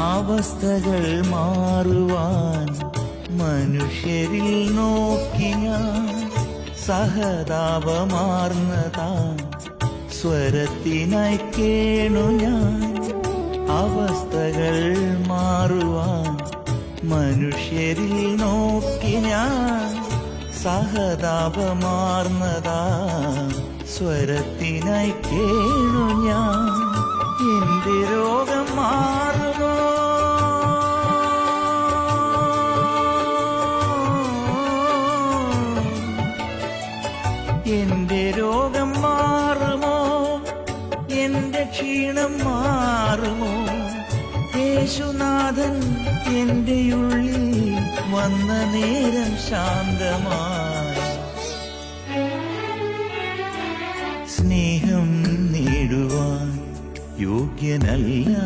അവസ്ഥകൾ മാറുവാൻ മനുഷ്യരിൽ നോക്കി ഞാൻ സഹതാപമാർന്നതാം സ്വരത്തിനായി കേണു ഞാൻ. അവസ്ഥകൾ മാറുവാൻ മനുഷ്യരിൽ നോക്കി ഞാൻ സഹതാപമാർന്നതാം സ്വരത്തിനായി കേണു ഞാൻ. എന്റെ രോഗം മാറുമോ? എന്റെ രോഗം മാറുമോ? എന്റെ ക്ഷീണം മാറുമോ? യേശുനാഥൻ എന്റെ ഉള്ളിൽ വന്ന നേരം ശാന്തമായി. സ്നേഹം നേടുവാൻ യോഗ്യനല്ല